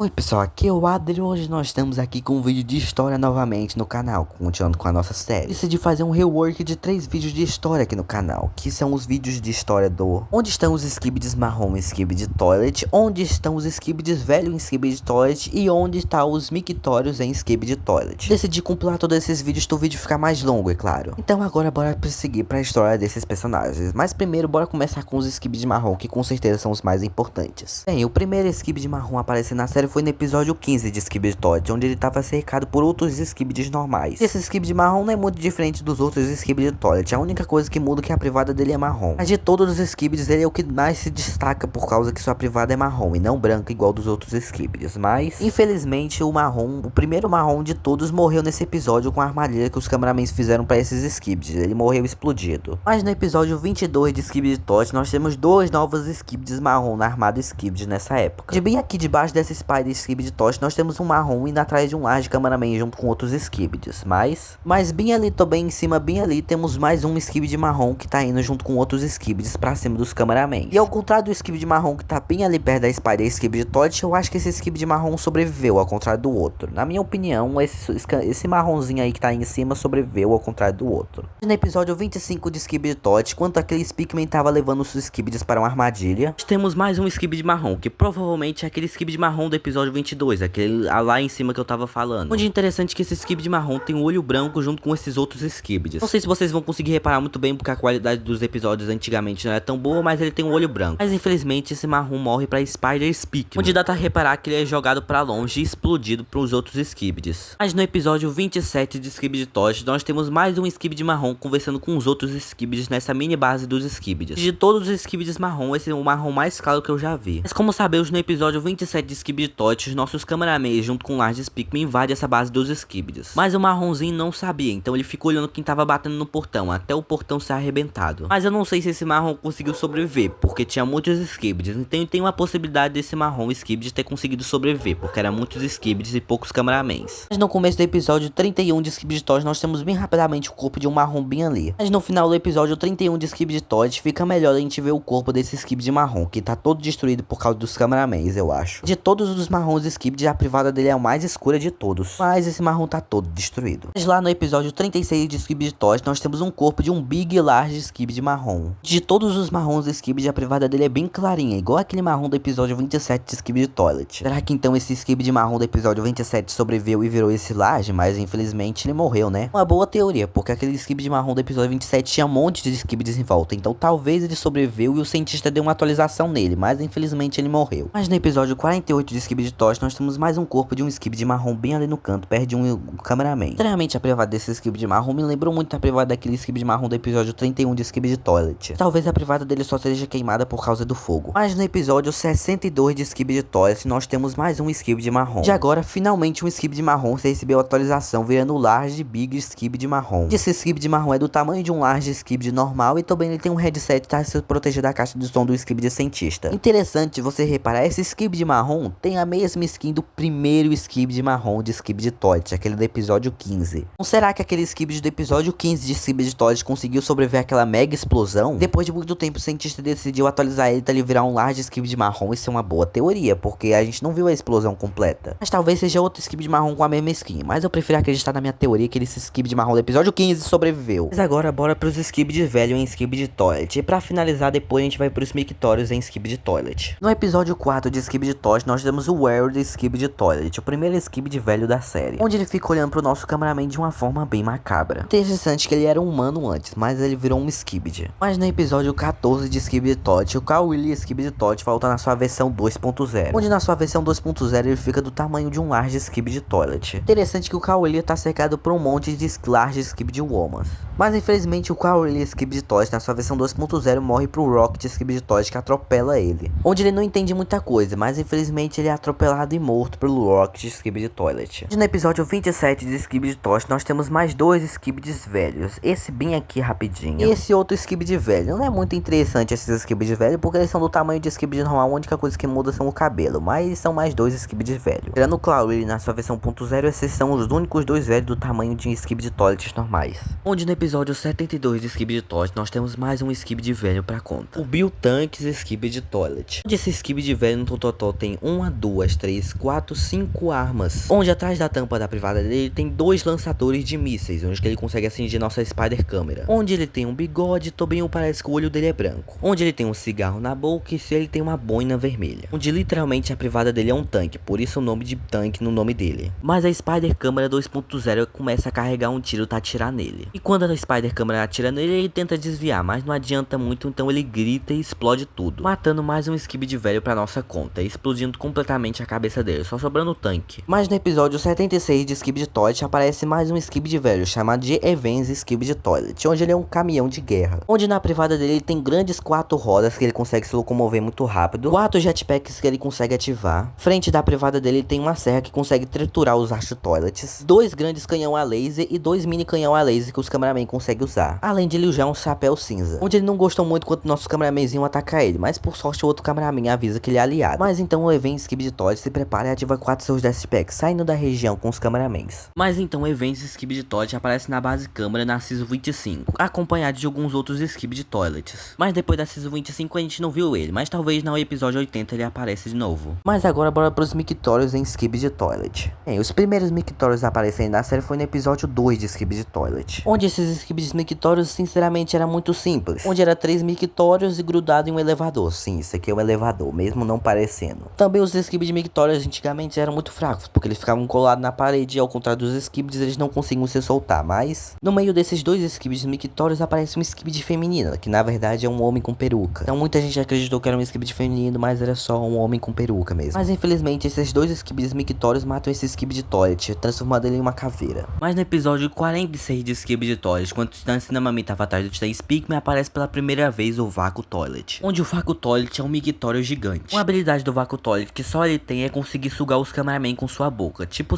Oi pessoal, aqui é o Adri e hoje nós estamos aqui com um vídeo de história novamente no canal, continuando com a nossa série. Decidi fazer um rework de 3 vídeos de história aqui no canal, que são os vídeos de história do onde estão os skibidis marrom em Skibidi Toilet, onde estão os skibidis velho em Skibidi Toilet e onde está os mictórios em Skibidi Toilet. Decidi compilar todos esses vídeos para o vídeo ficar mais longo, é claro. Então agora bora prosseguir para a história desses personagens, mas primeiro bora começar com os skibidis marrom, que com certeza são os mais importantes. Bem, o primeiro skibidi marrom a aparecer na série foi no episódio 15 de Skibidi Toilet, onde ele estava cercado por outros skibidis normais. Esse skibidi marrom não é muito diferente dos outros Skibidi Toilet, a única coisa que muda é que a privada dele é marrom. Mas de todos os skibidis, ele é o que mais se destaca por causa que sua privada é marrom e não branca igual dos outros skibidis. Mas, infelizmente, o primeiro marrom de todos morreu nesse episódio com a armadilha que os cameramans fizeram para esses skibidis. Ele morreu explodido. Mas no episódio 22 de Skibidi Toilet, nós temos dois novos skibidis marrom na armada skibidi nessa época. De bem aqui debaixo dessa Spider Skibidi Toilet, nós temos um marrom indo atrás de um large cameraman junto com outros skibidis. Mas bem ali, também em cima, bem ali, temos mais um skibidi marrom que tá indo junto com outros skibidis pra cima dos cameramans. E ao contrário do skibidi marrom que tá bem ali perto da Spider Skibidi Toilet, eu acho que esse skibidi marrom sobreviveu, ao contrário do outro. Na minha opinião, esse marronzinho aí que tá aí em cima sobreviveu, ao contrário do outro. No episódio 25 de Skibidi Toilet, enquanto aquele Speakman tava levando os skibidis para uma armadilha, temos mais um skibidi marrom, que provavelmente é aquele skibidi marrom do episódio 22, aquele lá em cima que eu tava falando. Onde é interessante que esse skibidi marrom tem um olho branco junto com esses outros skibidis. Não sei se vocês vão conseguir reparar muito bem, porque a qualidade dos episódios antigamente não era tão boa, mas ele tem um olho branco. Mas infelizmente esse marrom morre pra Spider Speakman, onde dá pra reparar que ele é jogado pra longe e explodido pros outros skibidis. Mas no episódio 27 de Skibidi Toilet, nós temos mais um skibidi marrom conversando com os outros skibidis nessa mini base dos skibidis. De todos os skibidis marrom, esse é o marrom mais claro que eu já vi. Mas como sabemos, no episódio 27 de Skibidi Toilet, os nossos cameramans junto com o Large Speakman invadem essa base dos skibidis. Mas o marronzinho não sabia, então ele ficou olhando quem tava batendo no portão, até o portão ser arrebentado. Mas eu não sei se esse marrom conseguiu sobreviver, porque tinha muitos skibidis, então tem uma possibilidade desse marrom skibidi ter conseguido sobreviver, porque eram muitos skibidis e poucos cameramans. Mas no começo do episódio 31 de Skibidi Toilet, nós temos bem rapidamente o corpo de um marrom bem ali. Mas no final do episódio 31 de Skibidi Toilet, fica melhor a gente ver o corpo desse skibidi marrom, que tá todo destruído por causa dos cameramans, eu acho. De todos os marrons skibidi, a privada dele é a mais escura de todos, mas esse marrom tá todo destruído. Mas lá no episódio 36 de Skibidi Toilet, nós temos um corpo de um Big Large Skibidi marrom. De todos os marrons skibidi, a privada dele é bem clarinha, igual aquele marrom do episódio 27 de Skibidi Toilet. Será que então esse skibidi marrom do episódio 27 sobreviveu e virou esse large, mas infelizmente ele morreu, né? Uma boa teoria, porque aquele skibidi marrom do episódio 27 tinha um monte de skibidis em volta, então talvez ele sobreviveu e o cientista deu uma atualização nele, mas infelizmente ele morreu. Mas no episódio 48 de Skibidi Toilet, nós temos mais um corpo de um skibidi marrom bem ali no canto, perto de um cameraman. Estranhamente, a privada desse skibidi marrom me lembrou muito a privada daquele skibidi marrom do episódio 31 de Skibidi Toilet. Talvez a privada dele só seja queimada por causa do fogo. Mas no episódio 62 de Skibidi Toilet, nós temos mais um skibidi marrom. De agora, finalmente um skibidi marrom recebeu atualização, virando o Large Big Skibidi marrom. Esse skibidi marrom é do tamanho de um Large Skibidi normal e também ele tem um headset para se proteger da caixa de som do skibidi cientista. Interessante você reparar, esse skibidi marrom tem a mesma skin do primeiro skibidi marrom de Skibidi Toilet, aquele do episódio 15. Não será que aquele skibidi do episódio 15 de Skibidi Toilet conseguiu sobreviver àquela mega explosão? Depois de muito tempo, o cientista decidiu atualizar ele para ele virar um Large Skibidi marrom. Isso é uma boa teoria, porque a gente não viu a explosão completa. Mas talvez seja outro skibidi marrom com a mesma skin, mas eu prefiro acreditar na minha teoria que esse skibidi marrom do episódio 15 sobreviveu. Mas agora bora pros skibidis velho em Skibidi Toilet, e pra finalizar depois a gente vai pros mictórios em Skibidi Toilet. No episódio 4 de Skibidi Toilet, nós temos o Weird Skibidi Toilet, o primeiro skibidi velho da série, onde ele fica olhando pro nosso cameraman de uma forma bem macabra. Interessante que ele era um humano antes, mas ele virou um skibidi. Mas no episódio 14 de Skibidi Toilet, o Kawili Skibidi Toilet volta na sua versão 2.0, onde na sua versão 2.0 ele fica do tamanho de um Large Skibidi Toilet. Interessante que o Kawili tá cercado por um monte de Large Skibidi Womans. Mas infelizmente o Kawili Skibidi Toilet na sua versão 2.0 morre pro Rocket Skibidi Toilet, que atropela ele. Onde ele não entende muita coisa, mas infelizmente ele é atropelado e morto pelo Rocket Skibidi Toilet. E no episódio 27 de Skibidi Toilet, nós temos mais dois skibidis velhos. Esse bem aqui rapidinho. E esse outro skibidi velho. Não é muito interessante esses skibidis velhos, porque eles são do tamanho de skibidi normal. A única coisa que muda são o cabelo, mas são mais dois skibidis velhos. Tirando o Clawley na sua versão 1.0, esses são os únicos dois velhos do tamanho de Skibidi Toilets normais. Onde no episódio 72 de Skibidi Toilet, nós temos mais um skibidi velho pra conta. O Bill Tanks Skibidi Toilet. Onde esse skibidi velho no total tem 1, 2, 3, 4, 5 armas. Onde atrás da tampa da privada dele tem 2 lançadores de mísseis, onde ele consegue acender nossa Spider Câmera. Onde ele tem um bigode, também parece que o olho dele é branco. Onde ele tem um cigarro na boca e ele tem uma boina vermelha. Onde literalmente a privada dele é um tanque, por isso o nome de tanque no nome dele. Mas a Spider Câmera 2.0 começa a carregar um tiro pra atirar nele. E quando a Spider Câmera atira nele, ele tenta desviar, mas não adianta muito, então ele grita e explode tudo, matando mais um Skibidi velho pra nossa conta, explodindo completamente a cabeça dele, só sobrando o tanque. Mas no episódio 76 de Skibidi Toilet aparece mais um Skibidi velho, chamado de Evans Skibidi Toilet, onde ele é um caminhão de guerra. Onde na privada dele ele tem grandes 4 rodas que ele consegue se locomover muito rápido, 4 jetpacks que ele consegue ativar. Frente da privada dele tem uma serra que consegue triturar os Arch Toilets, 2 grandes canhão a laser e 2 mini canhão a laser que os cameramen conseguem usar. Além de ele usar um chapéu cinza, onde ele não gostou muito quando nossos cameramenzinhos iam atacar ele, mas por sorte o outro cameraman avisa que ele é aliado. Mas então o Evans Skibidi Toilet se prepara e ativa 4 seus jetpacks, saindo da região com os cameramans. Mas então o Evans Skibidi Toilet aparece na base câmera na Season 25, acompanhado de alguns outros Skibidi Toilets. Mas depois da Season 25 a gente não viu ele, mas talvez no episódio 80 ele apareça de novo. Mas agora bora pros mictórios em Skibidi Toilet. Os primeiros mictórios aparecendo na série foi no episódio 2 de Skibidi Toilet, onde esses Skibidi mictórios sinceramente era muito simples, onde era 3 mictórios e grudado em um elevador. Sim, isso aqui é um elevador, mesmo não parecendo. Também os Skibidi mictórios antigamente eram muito fracos, porque eles ficavam colados na parede e ao contrário dos Skibidis eles não conseguiam se soltar, mas no meio desses dois Skibidi mictórios aparece um Skibidi feminina, que na verdade é um homem com peruca. Então muita gente acreditou que era um Skibidi feminino, mas era só um homem com peruca mesmo. Mas infelizmente esses dois Skibidi mictórios matam esse Skibidi Toilet, transformando ele em uma caveira. Mas no episódio 46 de Skibidi Toilet, quando o Titã Cinnamon tava atrás do Titã Speakman, aparece pela primeira vez o Vácuo Toilet, onde o Vácuo Toilet é um mictório gigante. Uma habilidade do Vácuo Toilet que só ele tem é conseguir sugar os cameramen com sua boca, tipo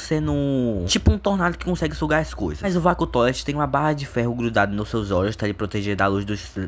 um tornado que consegue sugar as coisas. Mas o Vácuo Toilet tem uma barra de ferro grudada nos seus olhos para ele proteger da luz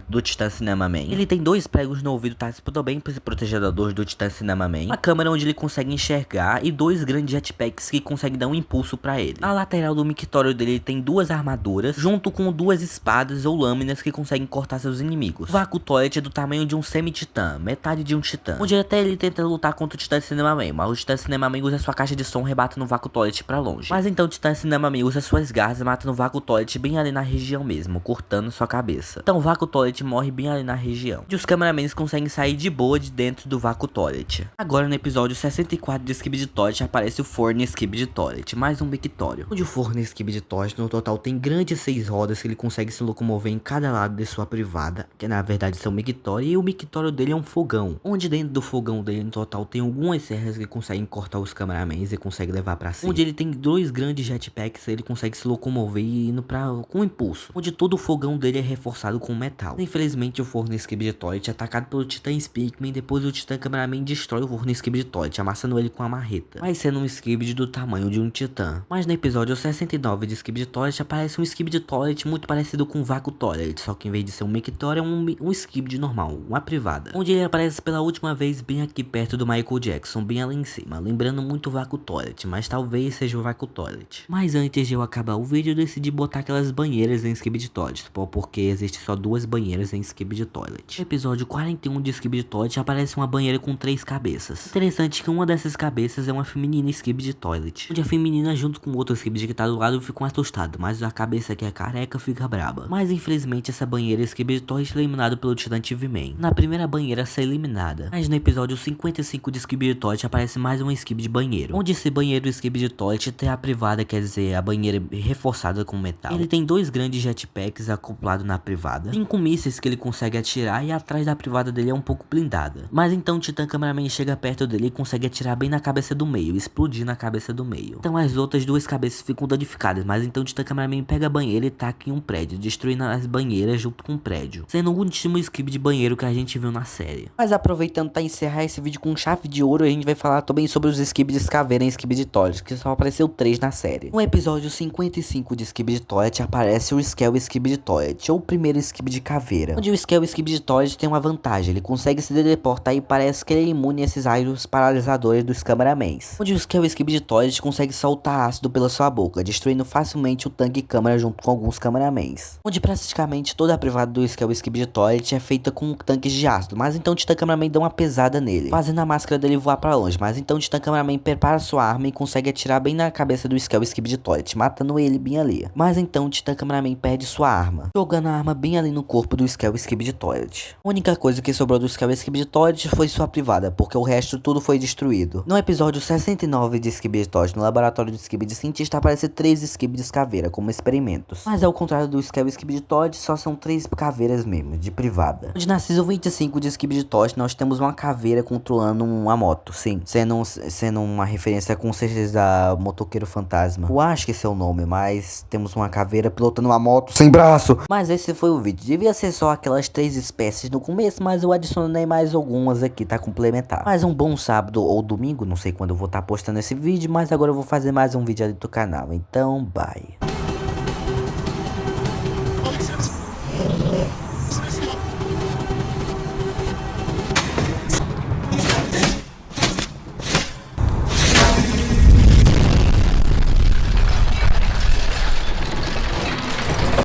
do Titã Cinnamon. Ele tem 2 pregos no ouvido, tá também para se proteger da luz do Titã Cinnamon, uma câmera onde ele consegue enxergar e 2 grandes jetpacks que conseguem dar um impulso para ele. A lateral do mictório dele tem 2 armaduras, junto com 2 espadas ou lâminas que conseguem cortar seus inimigos. O Vácuo Toilet é do tamanho de um semi-titã, metade de um titã, onde até ele tenta lutar contra o Titã Cinnamon, mas o Titã Cinnamon usa sua caixa de som e rebata no Vácuo Toilet pra longe. Mas então o Titã Cinnamon usa suas garras e mata no Vácuo Toilet bem ali na região mesmo, cortando sua cabeça. Então o Vácuo Toilet morre bem ali na região, e os cameramans conseguem sair de boa de dentro do Vácuo Toilet. Agora no episódio 64 de Skibidi Toilet aparece o Forno Skibidi Toilet, mais um mictório, onde o Forno Skibidi Toilet no total tem grandes 6 rodas que ele consegue se locomover em cada lado de sua privada, que na verdade são mictório, e o mictório dele é um fogão, onde dentro do fogão dele no total tem algumas serras que conseguem cortar os cameramans e consegue levar pra cima, onde ele tem 2 grandes jetpacks, ele consegue se locomover e indo com impulso, onde todo o fogão dele é reforçado com metal. Infelizmente o Forno Skibidi Toilet é atacado pelo Titã Speakman, depois o Titã Cameraman destrói o Forno Skibidi Toilet, amassando ele com a marreta, mas sendo um Skibidi do tamanho de um titã. Mas no episódio 69 de Skibidi Toilet aparece um Skibidi Toilet muito parecido com o Vácuo Toilet, só que em vez de ser um mictório é um Skibidi normal, uma privada, onde ele aparece pela última vez bem aqui perto do Michael Jackson, bem ali em cima, lembrando muito o Vácuo Toilet, mas talvez seja o Vácuo Toilet. Mas antes de eu acabar o vídeo, eu decidi botar aquelas banheiras em Skibidi Toilet, porque existe só 2 banheiras em Skibidi Toilet. No episódio 41 de Skibidi Toilet aparece uma banheira com 3 cabeças. Interessante que uma dessas cabeças é uma feminina Skibidi Toilet, onde a feminina junto com outro Skibidi que tá do lado ficam assustados, mas a cabeça que é careca fica braba. Mas infelizmente essa banheira Skibidi Toilet é eliminada pelo Titã TV-Man, na primeira banheira a ser eliminada. Mas no episódio 55 de Skibidi Toilet aparece mais um Skibidi banheiro, onde esse banheiro Skibidi Toilet tem a privada, quer dizer, a banheira reforçada com metal. Ele tem 2 grandes jetpacks acoplados na privada, 5 mísseis que ele consegue atirar, e atrás da privada dele é um pouco blindada. Mas então o Titã Cameraman chega perto dele e consegue atirar bem na cabeça do meio, explodir na cabeça do meio. Então as outras 2 cabeças ficam danificadas, mas então o Titã Cameraman pega a banheira e taca em um prédio, destruindo as banheiras junto com o prédio, sendo o último Skibidi banheiro que a gente viu na série. Mas aproveitando pra encerrar esse vídeo com chave de ouro, a gente vai falar também sobre os Skibidis caveira em Skibidi Toilet, que só apareceu 3 na série. No episódio 55 de Skibidi Toilet aparece o Skell Skibidi Toilet, ou o primeiro Skibidi caveira, onde o Skell Skibidi Toilet tem uma vantagem, ele consegue se teleportar e parece que ele é imune a esses raios paralisadores dos cameramans, onde o Skell Skibidi Toilet consegue soltar ácido pela sua boca, destruindo facilmente o tanque câmera junto com alguns cameramans, onde praticamente toda a privada do Skell Skibidi Toilet é feita com tanques de ácido, mas então o Titã Cameraman dá uma pesada nele, fazendo a máscara dele voar pra pra longe. Mas então o Titã Cameraman prepara sua arma e consegue atirar bem na cabeça do Skell Skibidi Toilet, matando ele bem ali. Mas então o Titã Cameraman perde sua arma, jogando a arma bem ali no corpo do Skell Skibidi Toilet. A única coisa que sobrou do Skell Skibidi Toilet foi sua privada, porque o resto tudo foi destruído. No episódio 69 de Skibidi Toilet, no laboratório do Skibidi Cientista, aparece 3 Skibidis caveira como experimentos. Mas ao contrário do Skell Skibidi Toilet, só são 3 caveiras mesmo, de privada. Na Season 25 de Skibidi Toilet, nós temos uma caveira controlando uma moto, sim, sendo uma referência com certeza a Motoqueiro Fantasma. Eu acho que esse é o nome, mas temos uma caveira pilotando uma moto sem braço. Mas esse foi o vídeo. Devia ser só aquelas 3 espécies no começo, mas eu adicionei mais algumas aqui, tá complementar. Mais um bom sábado ou domingo, não sei quando eu vou estar postando esse vídeo, mas agora eu vou fazer mais um vídeo ali do canal. Então, bye.